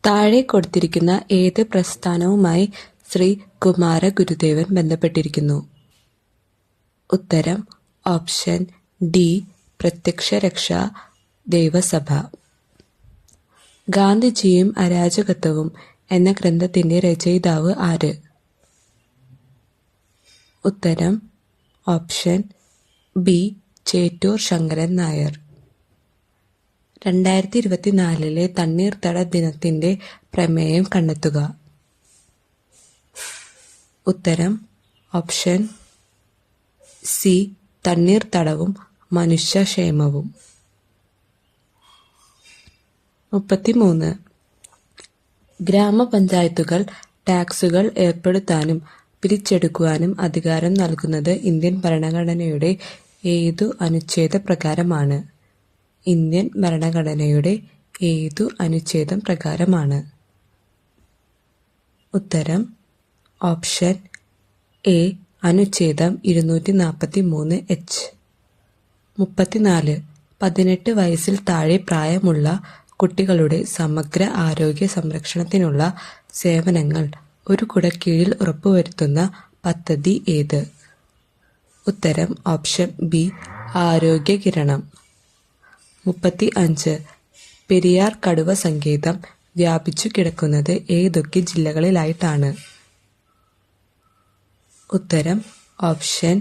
താഴെ കൊടുത്തിരിക്കുന്ന ഏത് പ്രസ്ഥാനവുമായി ശ്രീ കുമാര ഗുരുദേവൻ ബന്ധപ്പെട്ടിരിക്കുന്നു? ഉത്തരം ഓപ്ഷൻ ഡി പ്രത്യക്ഷരക്ഷ ദൈവസഭ. ഗാന്ധിജിയും അരാജകത്വവും എന്ന ഗ്രന്ഥത്തിന്റെ രചയിതാവ് ആര്? ഉത്തരം ഓപ്ഷൻ ബി ചേറ്റൂർ ശങ്കരൻ നായർ. 2024 തണ്ണീർത്തട ദിനത്തിന്റെ പ്രമേയം കണ്ടെത്തുക. ഉത്തരം ഓപ്ഷൻ സി തണ്ണീർത്തടവും മനുഷ്യക്ഷേമവും. 33. ഗ്രാമപഞ്ചായത്തുകൾ ടാക്സുകൾ ഏർപ്പെടുത്താനും പിരിച്ചെടുക്കുവാനും അധികാരം നൽകുന്നത് ഇന്ത്യൻ ഭരണഘടനയുടെ ഏതു അനുച്ഛേദ പ്രകാരമാണ്? ഇന്ത്യൻ ഭരണഘടനയുടെ ഏതു അനുച്ഛേദം പ്രകാരമാണ്? ഉത്തരം ഓപ്ഷൻ എ അനുച്ഛേദം 243H. 34. 18 വയസ്സിൽ താഴെ പ്രായമുള്ള കുട്ടികളുടെ സമഗ്ര ആരോഗ്യ സംരക്ഷണത്തിനുള്ള സേവനങ്ങൾ ഒരു കുടക്കീഴിൽ ഉറപ്പുവരുത്തുന്ന പദ്ധതി ഏത്? ഉത്തരം ഓപ്ഷൻ ബി ആരോഗ്യ കിരണം. 35. പെരിയാർ കടുവ സങ്കേതം വ്യാപിച്ചു കിടക്കുന്നത് ഏതൊക്കെ ജില്ലകളിലായിട്ടാണ്? ഉത്തരം ഓപ്ഷൻ